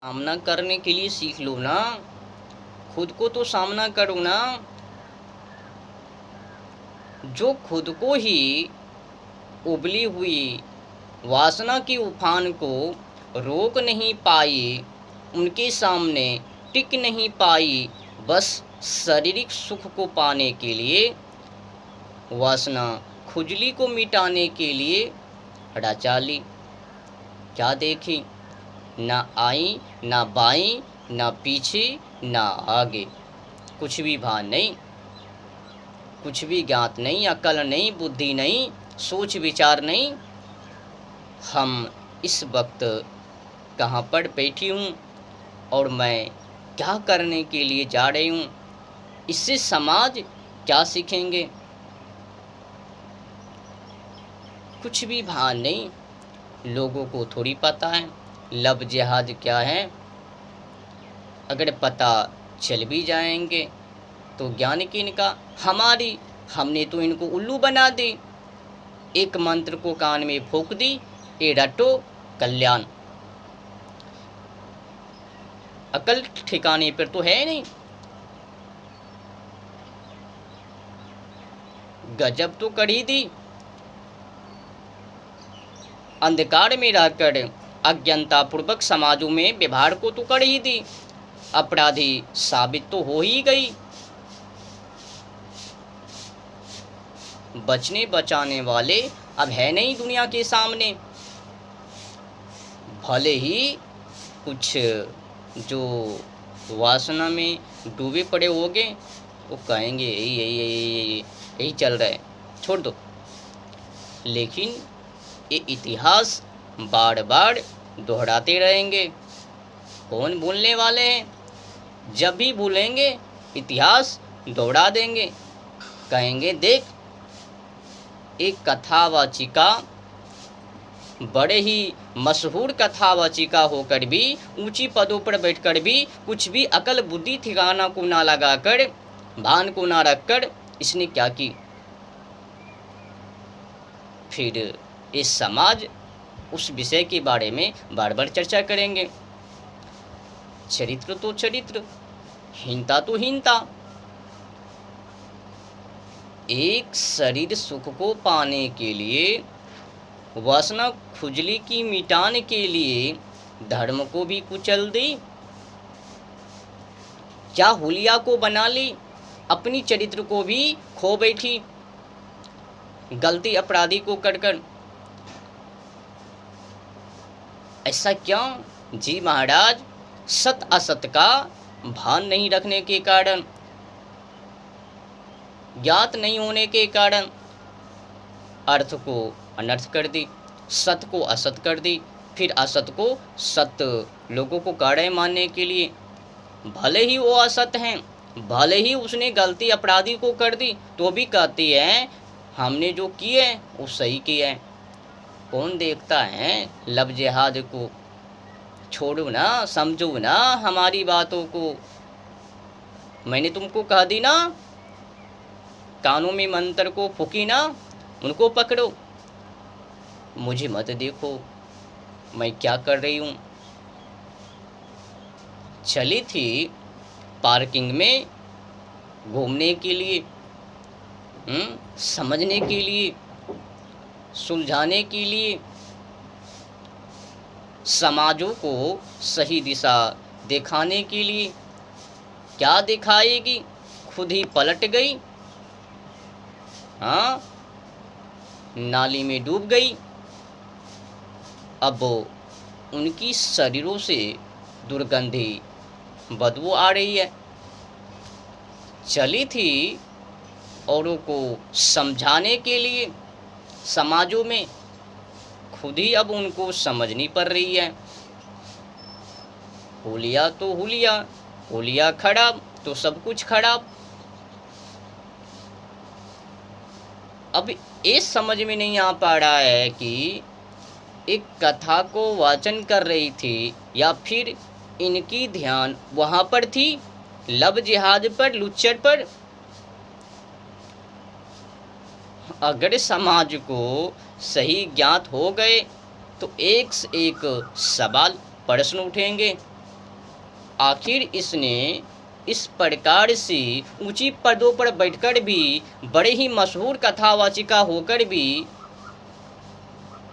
सामना करने के लिए सीख लो ना। खुद को तो सामना करो ना। जो खुद को ही उबली हुई वासना की उफान को रोक नहीं पाई, उनके सामने टिक नहीं पाई, बस शारीरिक सुख को पाने के लिए, वासना खुजली को मिटाने के लिए रचा ली। क्या देखी? ना आई, ना बाई, ना पीछे, ना आगे, कुछ भी भान नहीं, कुछ भी ज्ञात नहीं, अकल नहीं, बुद्धि नहीं, सोच विचार नहीं। हम इस वक्त कहाँ पर बैठी हूँ और मैं क्या करने के लिए जा रही हूँ, इससे समाज क्या सीखेंगे, कुछ भी भान नहीं। लोगों को थोड़ी पता है लब जिहाद क्या है। अगर पता चल भी जाएंगे तो ज्ञान किनका? हमारी। हमने तो इनको उल्लू बना दी। एक मंत्र को कान में फूंक दी, ए रटो कल्याण। अकल ठिकाने पर तो है नहीं। गजब तो कर ही दी। अंधकार में रहकर अज्ञानता पूर्वक समाजों में व्यवहार को तो कर ही दी। अपराधी साबित तो हो ही गई। बचने बचाने वाले अब है नहीं दुनिया के सामने। भले ही कुछ जो वासना में डूबे पड़े होंगे वो कहेंगे यही यही यही यही चल रहा है, छोड़ दो। लेकिन ये इतिहास बार बार दोहराते रहेंगे। कौन भूलने वाले हैं? जब भी भूलेंगे इतिहास दोहरा देंगे। कहेंगे देख, एक कथावाचिका, बड़े ही मशहूर कथावाचिका होकर भी, ऊंची पदों पर बैठकर भी, कुछ भी अकल बुद्धि ठिकाना को ना लगाकर, भान को ना रखकर इसने क्या की। फिर इस समाज उस विषय के बारे में बार बार चर्चा करेंगे। चरित्र तो चरित्र, हीनता तो हीनता। एक शरीर सुख को पाने के लिए, वासना खुजली की मिटाने के लिए धर्म को भी कुचल दी। क्या हुलिया को बना ली, अपनी चरित्र को भी खो बैठी, गलती अपराधी को कर। ऐसा क्यों? जी महाराज, सत असत का भान नहीं रखने के कारण, ज्ञात नहीं होने के कारण अर्थ को अनर्थ कर दी, सत को असत कर दी, फिर असत को सत्य लोगों को गाढ़े मानने के लिए। भले ही वो असत हैं, भले ही उसने गलती अपराधी को कर दी, तो भी कहती है हमने जो किए वो सही किया है। कौन देखता है लब जिहाद को? छोड़ो ना, समझो ना हमारी बातों को। मैंने तुमको कह दी ना, कानों में मंत्र को फूकी ना, उनको पकड़ो। मुझे मत देखो मैं क्या कर रही हूँ। चली थी पार्किंग में घूमने के लिए, समझने के लिए, सुलझाने के लिए, समाजों को सही दिशा दिखाने के लिए। क्या दिखाएगी? खुद ही पलट गई। हाँ, नाली में डूब गई। अब उनकी शरीरों से दुर्गंधी बदबू आ रही है। चली थी औरों को समझाने के लिए समाजों में, खुद ही अब उनको समझनी पड़ रही है। हुलिया तो हुलिया, हुलिया खराब तो सब कुछ खराब। अब ये समझ में नहीं आ पा रहा है कि एक कथा को वाचन कर रही थी या फिर इनकी ध्यान वहाँ पर थी, लब जिहाद पर, लुच्चर पर। अगर समाज को सही ज्ञात हो गए तो एक से एक सवाल प्रश्न उठेंगे। आखिर इसने इस प्रकार से ऊंची पदों पर बैठकर भी, बड़े ही मशहूर कथावाचिका होकर भी,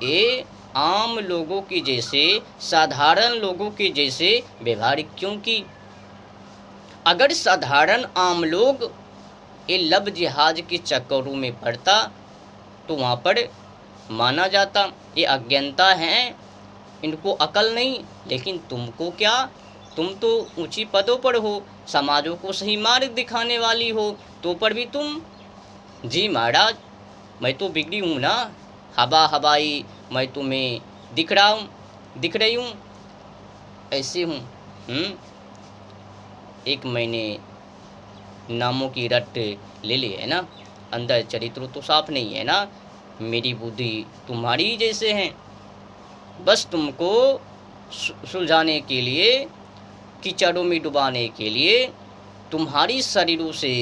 ये आम लोगों की जैसे, साधारण लोगों के जैसे व्यवहार क्यों की? अगर साधारण आम लोग ये लब जिहाज के चक्करों में पड़ता तो वहाँ पर माना जाता ये अज्ञानता है, इनको अकल नहीं। लेकिन तुमको क्या, तुम तो ऊंची पदों पर हो, समाजों को सही मार्ग दिखाने वाली हो, तो पर भी तुम, जी महाराज मैं तो बिगड़ी हूँ ना, हवा हवाई मैं तुम्हें दिख रही हूँ, ऐसे हूँ। एक मैंने नामों की रट ले ली है ना, अंदर चरित्र तो साफ नहीं है ना, मेरी बुद्धि तुम्हारी जैसे हैं, बस तुमको सुलझाने के लिए, कीचड़ों में डुबाने के लिए, तुम्हारी शरीरों से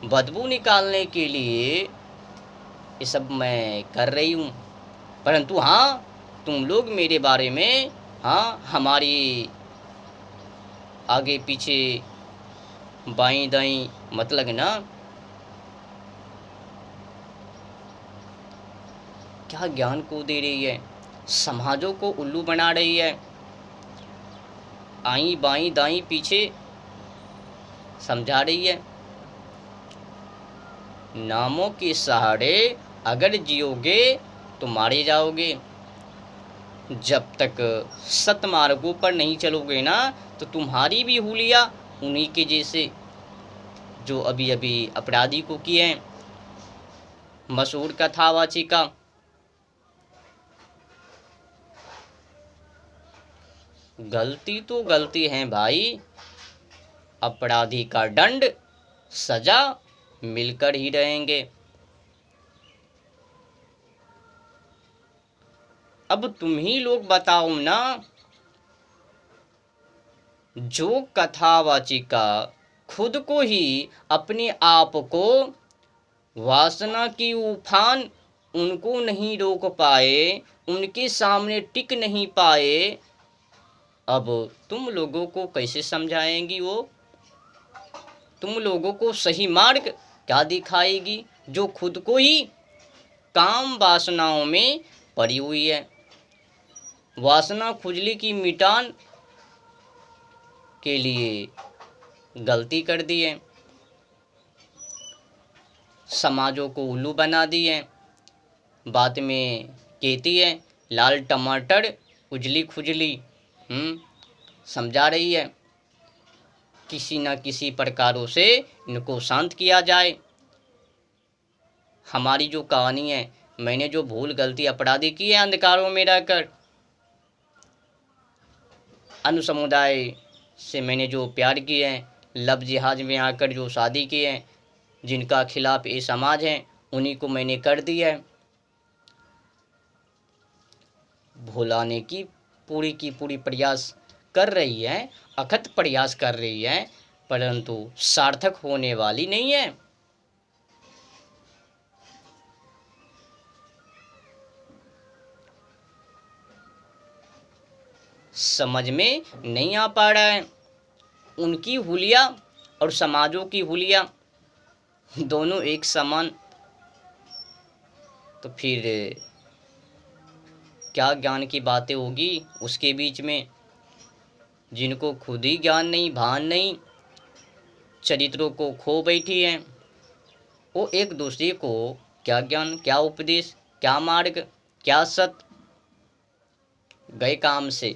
बदबू निकालने के लिए ये सब मैं कर रही हूँ। परंतु हाँ, तुम लोग मेरे बारे में, हाँ, हमारी आगे पीछे बाईं दाईं मत लगना। क्या ज्ञान को दे रही है, समाजों को उल्लू बना रही है, आई बाईं दाईं पीछे समझा रही है। नामों के सहारे अगर जियोगे तो मारे जाओगे, जब तक सतमार्गों पर नहीं चलोगे ना, तो तुम्हारी भी हुलिया उन्हीं के जैसे जो अभी अभी अपराधी को किए हैं, मशहूर कथावाचिका। गलती तो गलती है भाई, अपराधी का दंड सजा मिलकर ही रहेंगे। अब तुम ही लोग बताओ ना, जो कथावाचिका खुद को ही, अपने आप को, वासना की उफान उनको नहीं रोक पाए, उनके सामने टिक नहीं पाए, अब तुम लोगों को कैसे समझाएंगी? वो तुम लोगों को सही मार्ग क्या दिखाएगी, जो खुद को ही काम वासनाओं में पड़ी हुई है, वासना खुजली की मिटान के लिए गलती कर दी है, समाजों को उल्लू बना दी है। बाद में कहती है लाल टमाटर उजली खुजली, समझा रही है किसी न किसी प्रकारों से इनको शांत किया जाए। हमारी जो कहानी है, मैंने जो भूल गलती अपराधी की है अंधकारों में रहकर, अन्य समुदाय से मैंने जो प्यार किए हैं, लब जिहाज में आकर जो शादी की है, जिनका खिलाफ ये समाज है, उन्हीं को मैंने कर दिया है। भुलाने की पूरी प्रयास कर रही है, अथक प्रयास कर रही है, परंतु सार्थक होने वाली नहीं है। समझ में नहीं आ पा रहा है, उनकी हुलिया और समाजों की हुलिया दोनों एक समान, तो फिर क्या ज्ञान की बातें होगी उसके बीच में? जिनको खुद ही ज्ञान नहीं, भान नहीं, चरित्रों को खो बैठी हैं, वो एक दूसरे को क्या ज्ञान, क्या उपदेश, क्या मार्ग, क्या सत, गए काम से।